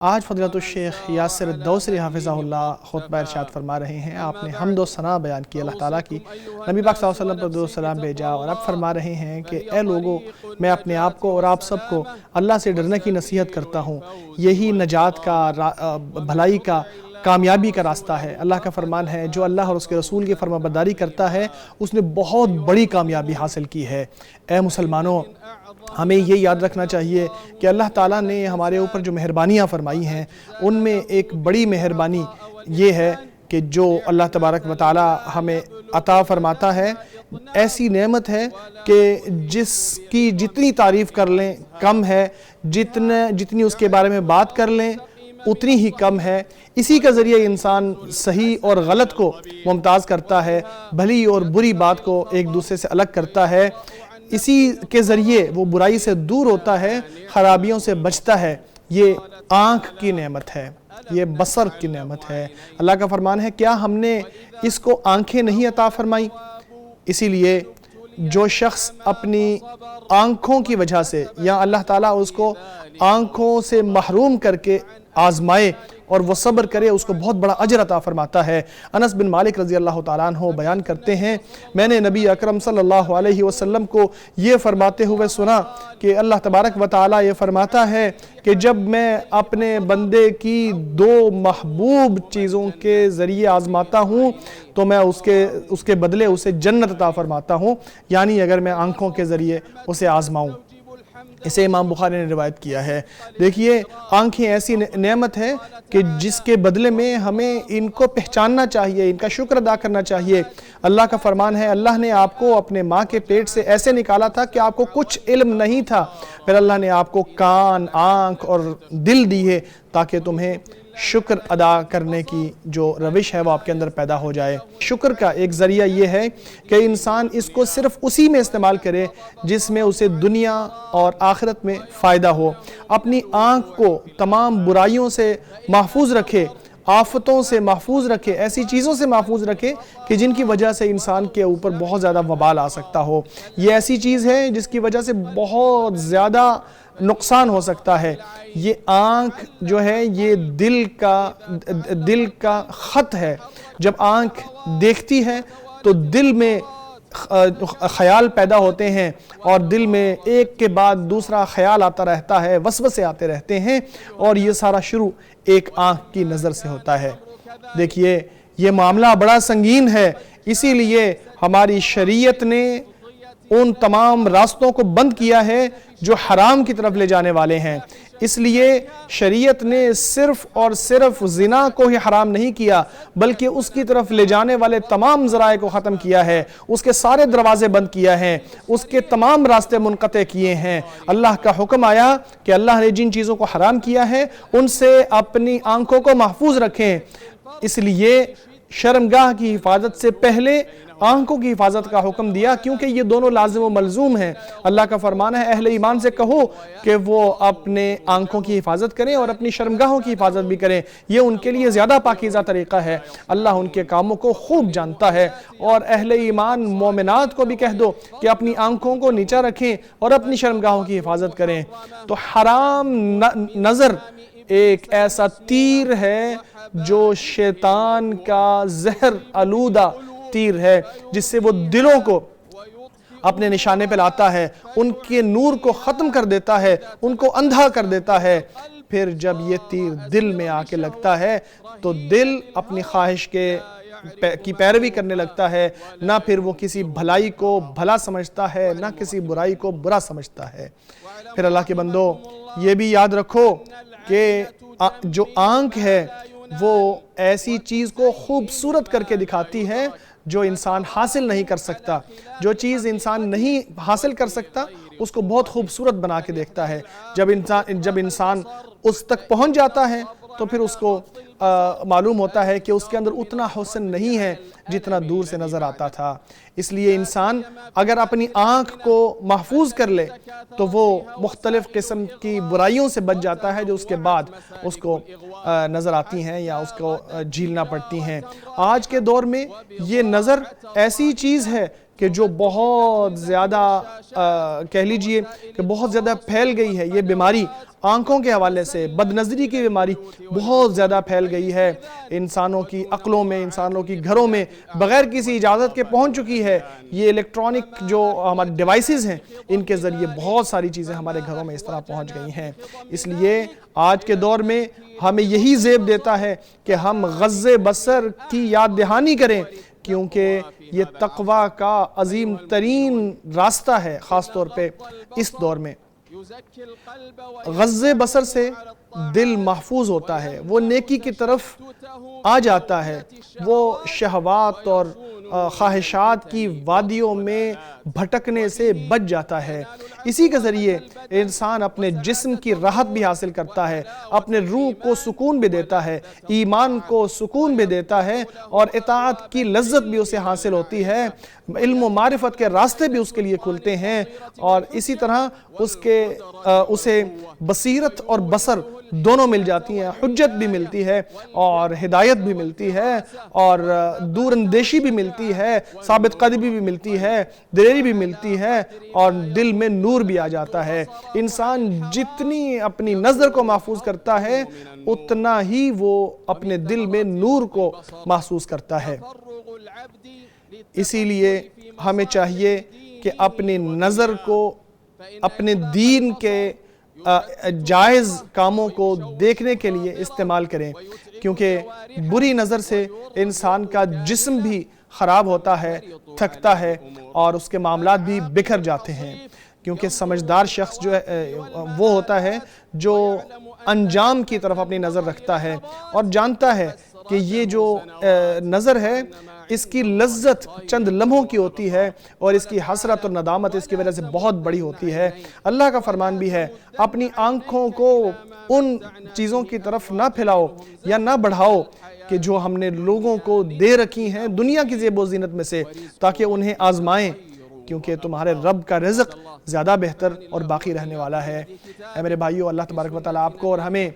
آج فضیلت الشیخ یاسر الدوسری حافظہ اللہ خطبہ ارشاد فرما رہے ہیں۔ آپ نے حمد و ثنا بیان کی اللہ تعالیٰ کی، نبی پاک صلی اللہ علیہ وسلم پر درود و سلام بھیجا، اور اب فرما رہے ہیں کہ اے لوگو، میں اپنے آپ کو اور آپ سب کو اللہ سے ڈرنے کی نصیحت کرتا ہوں۔ یہی نجات کا، بھلائی کا، کامیابی کا راستہ ہے۔ اللہ کا فرمان ہے، جو اللہ اور اس کے رسول کی فرما برداری کرتا ہے اس نے بہت بڑی کامیابی حاصل کی ہے۔ اے مسلمانوں، ہمیں یہ یاد رکھنا چاہیے کہ اللہ تعالیٰ نے ہمارے اوپر جو مہربانیاں فرمائی ہیں ان میں ایک بڑی مہربانی یہ ہے کہ جو اللہ تبارک و تعالیٰ ہمیں عطا فرماتا ہے ایسی نعمت ہے کہ جس کی جتنی تعریف کر لیں کم ہے، جتنی اس کے بارے میں بات کر لیں اتنی ہی کم ہے۔ اسی کا ذریعہ انسان صحیح اور غلط کو ممتاز کرتا ہے، بھلی اور بری بات کو ایک دوسرے سے الگ کرتا ہے، اسی کے ذریعے وہ برائی سے دور ہوتا ہے، خرابیوں سے بچتا ہے۔ یہ آنکھ کی نعمت ہے، یہ بصر کی نعمت ہے۔ اللہ کا فرمان ہے، کیا ہم نے اس کو آنکھیں نہیں عطا فرمائی؟ اسی لیے جو شخص اپنی آنکھوں کی وجہ سے یا اللہ تعالیٰ اس کو آنکھوں سے محروم کر کے آزمائے اور وہ صبر کرے، اس کو بہت بڑا اجر عطا فرماتا ہے۔ انس بن مالک رضی اللہ تعالیٰ عنہ بیان کرتے ہیں، میں نے نبی اکرم صلی اللہ علیہ وسلم کو یہ فرماتے ہوئے سنا کہ اللہ تبارک و تعالیٰ یہ فرماتا ہے کہ جب میں اپنے بندے کی دو محبوب چیزوں کے ذریعے آزماتا ہوں تو میں اس کے بدلے اسے جنت عطا فرماتا ہوں، یعنی اگر میں آنکھوں کے ذریعے اسے آزماؤں۔ اسے امام بخاری نے روایت کیا ہے۔ دیکھیے، آنکھیں ایسی نعمت ہے کہ جس کے بدلے میں ہمیں ان کو پہچاننا چاہیے، ان کا شکر ادا کرنا چاہیے۔ اللہ کا فرمان ہے، اللہ نے آپ کو اپنے ماں کے پیٹ سے ایسے نکالا تھا کہ آپ کو کچھ علم نہیں تھا، پھر اللہ نے آپ کو کان، آنکھ اور دل دی ہے تاکہ تمہیں شکر ادا کرنے کی جو روش ہے وہ آپ کے اندر پیدا ہو جائے۔ شکر کا ایک ذریعہ یہ ہے کہ انسان اس کو صرف اسی میں استعمال کرے جس میں اسے دنیا اور آخرت میں فائدہ ہو۔ اپنی آنکھ کو تمام برائیوں سے محفوظ رکھے، آفتوں سے محفوظ رکھے، ایسی چیزوں سے محفوظ رکھے کہ جن کی وجہ سے انسان کے اوپر بہت زیادہ وبال آ سکتا ہو۔ یہ ایسی چیز ہے جس کی وجہ سے بہت زیادہ نقصان ہو سکتا ہے۔ یہ آنکھ جو ہے یہ دل کا خط ہے۔ جب آنکھ دیکھتی ہے تو دل میں خیال پیدا ہوتے ہیں اور دل میں ایک کے بعد دوسرا خیال آتا رہتا ہے، وسوسے آتے رہتے ہیں، اور یہ سارا شروع ایک آنکھ کی نظر سے ہوتا ہے۔ دیکھیے، یہ معاملہ بڑا سنگین ہے، اسی لیے ہماری شریعت نے ان تمام راستوں کو بند کیا ہے جو حرام کی طرف لے جانے والے ہیں۔ اس لیے شریعت نے صرف اور صرف زنا کو ہی حرام نہیں کیا بلکہ اس کی طرف لے جانے والے تمام ذرائع کو ختم کیا ہے، اس کے سارے دروازے بند کیا ہیں، اس کے تمام راستے منقطع کیے ہیں۔ اللہ کا حکم آیا کہ اللہ نے جن چیزوں کو حرام کیا ہے ان سے اپنی آنکھوں کو محفوظ رکھیں۔ اس لیے شرمگاہ کی حفاظت سے پہلے آنکھوں کی حفاظت کا حکم دیا، کیونکہ یہ دونوں لازم و ملزوم ہیں۔ اللہ کا فرمان ہے، اہل ایمان سے کہو کہ وہ اپنے آنکھوں کی حفاظت کریں اور اپنی شرمگاہوں کی حفاظت بھی کریں، یہ ان کے لیے زیادہ پاکیزہ طریقہ ہے۔ اللہ ان کے کاموں کو خوب جانتا ہے۔ اور اہل ایمان مومنات کو بھی کہہ دو کہ اپنی آنکھوں کو نیچا رکھیں اور اپنی شرمگاہوں کی حفاظت کریں۔ تو حرام نظر ایک ایسا تیر ہے جو شیطان کا زہر آلودہ تیر ہے، جس سے وہ دلوں کو اپنے نشانے پہ لاتا ہے، ان کے نور کو ختم کر دیتا ہے، ان کو اندھا کر دیتا ہے۔ پھر جب یہ تیر دل میں آ کے لگتا ہے تو دل اپنی خواہش کی پیروی کرنے لگتا ہے، نہ پھر وہ کسی بھلائی کو بھلا سمجھتا ہے، نہ کسی برائی کو برا سمجھتا ہے۔ پھر اللہ کے بندو، یہ بھی یاد رکھو کہ جو آنکھ ہے وہ ایسی چیز کو خوبصورت کر کے دکھاتی ہے جو انسان حاصل نہیں کر سکتا۔ جو چیز انسان نہیں حاصل کر سکتا اس کو بہت خوبصورت بنا کے دیکھتا ہے۔ جب انسان اس تک پہنچ جاتا ہے تو پھر اس کو معلوم ہوتا ہے کہ اس کے اندر اتنا حسن نہیں ہے جتنا دور سے نظر آتا تھا۔ اس لیے انسان اگر اپنی آنکھ کو محفوظ کر لے تو وہ مختلف قسم کی برائیوں سے بچ جاتا ہے جو اس کے بعد اس کو نظر آتی ہیں یا اس کو جھیلنا پڑتی ہیں۔ آج کے دور میں یہ نظر ایسی چیز ہے کہ جو بہت زیادہ کہہ لیجئے کہ بہت زیادہ پھیل گئی ہے، یہ بیماری آنکھوں کے حوالے سے بد نظری کی بیماری بہت زیادہ پھیل گئی ہے، انسانوں کی عقلوں میں، انسانوں کی گھروں میں بغیر کسی اجازت کے پہنچ چکی ہے۔ یہ الیکٹرانک جو ہمارے ڈیوائسز ہیں، ان کے ذریعے بہت ساری چیزیں ہمارے گھروں میں اس طرح پہنچ گئی ہیں۔ اس لیے آج کے دور میں ہمیں یہی زیب دیتا ہے کہ ہم غض بصر کی یاد دہانی کریں، کیونکہ یہ تقوی کا عظیم ترین راستہ ہے، خاص طور پہ اس دور میں۔ غض بصر سے دل محفوظ ہوتا ہے، وہ نیکی کی طرف آ جاتا ہے، وہ شہوات اور خواہشات کی وادیوں میں بھٹکنے سے بچ جاتا ہے۔ اسی کے ذریعے انسان اپنے جسم کی راحت بھی حاصل کرتا ہے، اپنے روح کو سکون بھی دیتا ہے، ایمان کو سکون بھی دیتا ہے، اور اطاعت کی لذت بھی اسے حاصل ہوتی ہے، علم و معرفت کے راستے بھی اس کے لیے کھلتے ہیں، اور اسی طرح اسے بصیرت اور بصر دونوں مل جاتی ہیں، حجت بھی ملتی ہے اور ہدایت بھی ملتی ہے اور دور اندیشی بھی ملتی ہے، ثابت قدمی بھی ملتی ہے، دلیری بھی ملتی ہے، اور دل میں نور بھی آ جاتا ہے۔ انسان جتنی اپنی نظر کو محفوظ کرتا ہے، اتنا ہی وہ اپنے دل میں نور کو محسوس کرتا ہے۔ اسی لیے ہمیں چاہیے کہ اپنی نظر کو اپنے دین کے جائز کاموں کو دیکھنے کے لیے استعمال کریں، کیونکہ بری نظر سے انسان کا جسم بھی خراب ہوتا ہے، تھکتا ہے، اور اس کے معاملات بھی بکھر جاتے ہیں، کیونکہ سمجھدار شخص جو ہے وہ ہوتا ہے جو انجام کی طرف اپنی نظر رکھتا ہے اور جانتا ہے کہ یہ جو نظر ہے اس کی لذت چند لمحوں کی ہوتی ہے اور اس کی حسرت اور ندامت اس کی وجہ سے بہت بڑی ہوتی ہے۔ اللہ کا فرمان بھی ہے، اپنی آنکھوں کو ان چیزوں کی طرف نہ پھیلاؤ یا نہ بڑھاؤ کہ جو ہم نے لوگوں کو دے رکھی ہیں دنیا کی زیب و زینت میں سے، تاکہ انہیں آزمائیں، کیونکہ تمہارے رب کا رزق زیادہ بہتر اور باقی رہنے والا ہے۔ اے میرے بھائیو، اللہ تبارک و تعالیٰ آپ کو اور ہمیں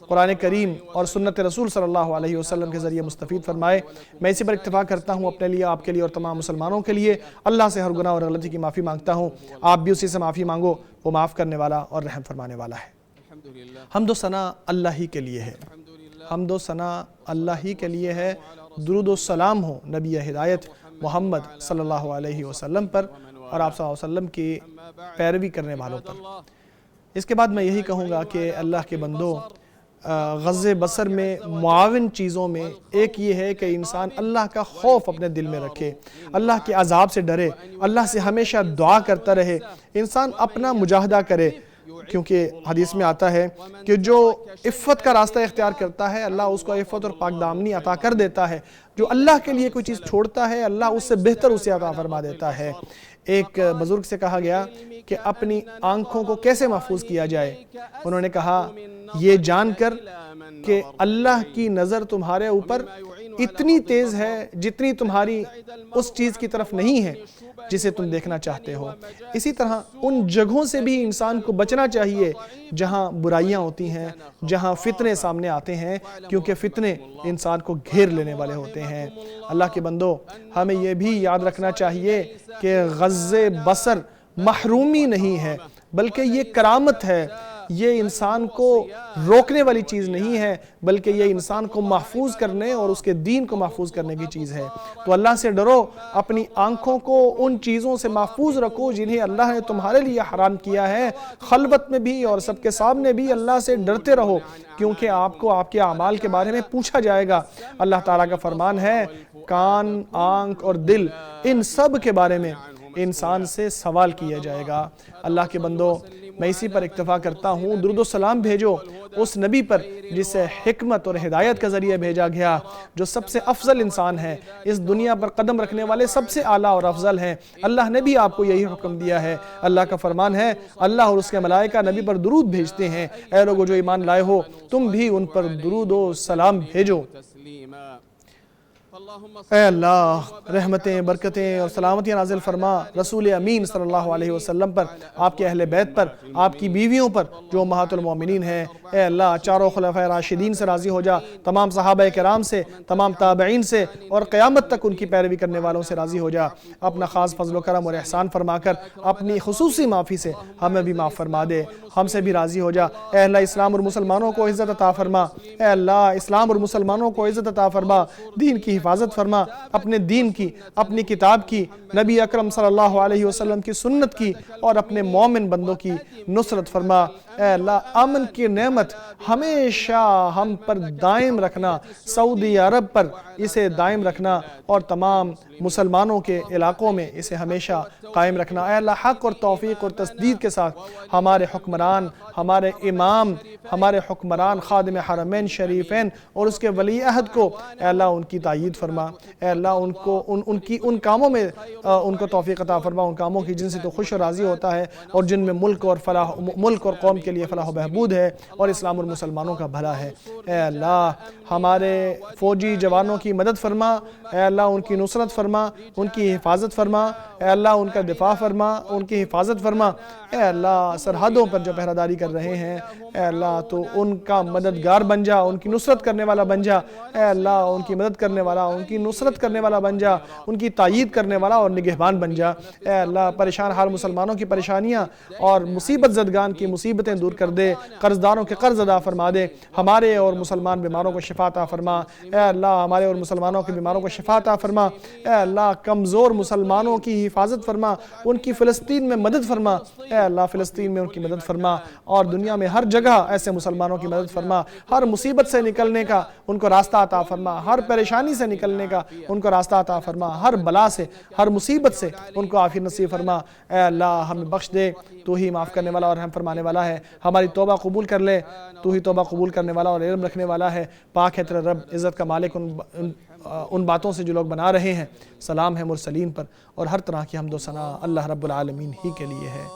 قرآن کریم اور سنت رسول صلی اللہ علیہ وسلم کے ذریعے مستفید فرمائے۔ میں اسی پر اکتفا کرتا ہوں، اپنے لیے، آپ کے لیے اور تمام مسلمانوں کے لیے اللہ سے ہر گناہ اور غلطی کی معافی مانگتا ہوں۔ آپ بھی اسی سے معافی مانگو، وہ معاف کرنے والا اور رحم فرمانے والا ہے۔ حمد و ثنا اللہ ہی کے لیے ہے، حمد و ثنا اللہ ہی کے لیے ہے۔ درود و سلام ہو نبی ہدایت محمد صلی اللہ علیہ وسلم پر اور آپ صلی اللہ علیہ وسلم کی پیروی کرنے والوں پر۔ اس کے بعد میں یہی کہوں گا کہ اللہ کے بندو، غض بصر میں معاون چیزوں میں ایک یہ ہے کہ انسان اللہ کا خوف اپنے دل میں رکھے، اللہ کے عذاب سے ڈرے، اللہ سے ہمیشہ دعا کرتا رہے، انسان اپنا مجاہدہ کرے، کیونکہ حدیث میں آتا ہے کہ جو عفت کا راستہ اختیار کرتا ہے اللہ اس کو عفت اور پاک دامنی عطا کر دیتا ہے، جو اللہ کے لیے کوئی چیز چھوڑتا ہے اللہ اس سے بہتر اسے عطا فرما دیتا ہے۔ ایک بزرگ سے کہا گیا کہ اپنی آنکھوں کو کیسے محفوظ کیا جائے؟ انہوں نے کہا، یہ جان کر کہ اللہ کی نظر تمہارے اوپر اتنی تیز ہے جتنی تمہاری اس چیز کی طرف نہیں ہے جسے تم دیکھنا چاہتے ہو۔ اسی طرح ان جگہوں سے بھی انسان کو بچنا چاہیے جہاں برائیاں ہوتی ہیں، جہاں فتنے سامنے آتے ہیں، کیونکہ فتنے انسان کو گھیر لینے والے ہوتے ہیں۔ اللہ کے بندو، ہمیں یہ بھی یاد رکھنا چاہیے کہ غض بصر محرومی نہیں ہے، بلکہ یہ کرامت ہے، یہ انسان کو روکنے والی چیز نہیں ہے، بلکہ یہ انسان کو محفوظ کرنے اور اس کے دین کو محفوظ کرنے کی چیز ہے۔ تو اللہ سے ڈرو، اپنی آنکھوں کو ان چیزوں سے محفوظ رکھو جنہیں اللہ نے تمہارے لیے حرام کیا ہے، خلوت میں بھی اور سب کے سامنے بھی اللہ سے ڈرتے رہو، کیونکہ آپ کو آپ کے اعمال کے بارے میں پوچھا جائے گا۔ اللہ تعالیٰ کا فرمان ہے، کان، آنکھ اور دل، ان سب کے بارے میں انسان سے سوال کیا جائے گا۔ اللہ کے بندو، میں اسی پر اکتفا کرتا ہوں، درود و سلام بھیجو اس نبی پر جسے حکمت اور ہدایت کا ذریعہ بھیجا گیا، جو سب سے افضل انسان ہے، اس دنیا پر قدم رکھنے والے سب سے اعلیٰ اور افضل ہیں۔ اللہ نے بھی آپ کو یہی حکم دیا ہے۔ اللہ کا فرمان ہے، اللہ اور اس کے ملائکہ نبی پر درود بھیجتے ہیں۔ اے لوگو جو ایمان لائے ہو، تم بھی ان پر درود و سلام بھیجو۔ اے اللہ رحمتیں، برکتیں اور سلامتیاں نازل فرما رسول امین صلی اللہ علیہ وسلم پر، آپ کے اہل بیت پر، آپ کی بیویوں پر جو امہات المومنین ہیں۔ اے اللہ چاروں خلفائے راشدین سے راضی ہو جا، تمام صحابہ کرام سے، تمام تابعین سے، اور قیامت تک ان کی پیروی کرنے والوں سے راضی ہو جا۔ اپنا خاص فضل و کرم اور احسان فرما کر اپنی خصوصی معافی سے ہمیں بھی معاف فرما دے، ہم سے بھی راضی ہو جا۔ اے اللہ اسلام اور مسلمانوں کو عزت عطا فرما، اے اللہ اسلام اور مسلمانوں کو عزت عطا فرما، دین کی حفاظت فرما، اپنے دین کی، اپنی کتاب کی، نبی اکرم صلی اللہ علیہ وسلم کی سنت کی، اور اپنے مومن بندوں کی نصرت فرما۔ اے اللہ امن کی نعمت ہمیشہ ہم پر دائم رکھنا، سعودی عرب پر اسے دائم رکھنا، اور تمام مسلمانوں کے علاقوں میں اسے ہمیشہ قائم رکھنا۔ اے اللہ حق اور توفیق اور تسدید کے ساتھ ہمارے حکمران، ہمارے امام، ہمارے حکمران خادم حرمین شریفین اور اس کے ولی عہد کو اے اللہ ان کی تائید فرما۔ اے اللہ ان کاموں میں ان کو توفیق عطا فرما، ان کاموں کی جن سے تو خوش و راضی ہوتا ہے، اور جن میں ملک اور قوم کے لیے فلاح و بہبود ہے اور اسلام اور مسلمانوں کا بھلا ہے۔ اے اللہ ہمارے فوجی جوانوں کی مدد فرما، اے اللہ ان کی نصرت فرما، ان کی حفاظت فرما، اے اللہ ان کا دفاع فرما، ان کی حفاظت فرما۔ اے اللہ سرحدوں پر جو پہرہ داری کر رہے ہیں، اے اللہ تو ان کا مددگار بن جا، ان کی نصرت کرنے والا بن جا۔ اے اللہ ان کی مدد کرنے والا، ان کی نصرت کرنے والا بن جا، ان کی تائید کرنے والا اور نگہبان بن جا۔ اے اللہ پریشان حال مسلمانوں کی پریشانیاں اور مصیبت زدگان کی مصیبتیں دور کر دے، قرض داروں کے قرض ادا فرما دے، ہمارے اور مسلمان بیماروں کو شفا عطا فرما۔ اے اللہ ہمارے اور مسلمانوں کے بیماروں کو شفا عطا فرما۔ اے اللہ کمزور مسلمانوں کی حفاظت فرما، ان کی فلسطین میں مدد فرما۔ اے اللہ فلسطین میں ان کی مدد فرما، اور دنیا میں ہر جگہ ایسے مسلمانوں کی مدد فرما۔ ہر مصیبت سے نکلنے کا ان کو راستہ عطا فرما، ہر پریشانی سے نکلنے کا ان کو راستہ عطا فرما، ہر بلا سے، ہر مصیبت سے ان کو عافیت نصیب فرما۔ اے اللہ ہمیں بخش دے، تو ہی معاف کرنے والا اور رحم فرمانے والا ہے۔ ہماری توبہ قبول کر لے، تو ہی توبہ قبول کرنے والا اور علم رکھنے والا ہے۔ پاک ہے تیرا رب عزت کا مالک ان باتوں سے جو لوگ بنا رہے ہیں۔ سلام ہے مرسلین پر، اور ہر طرح کی حمد و ثنا اللہ رب العالمین ہی کے لیے ہے۔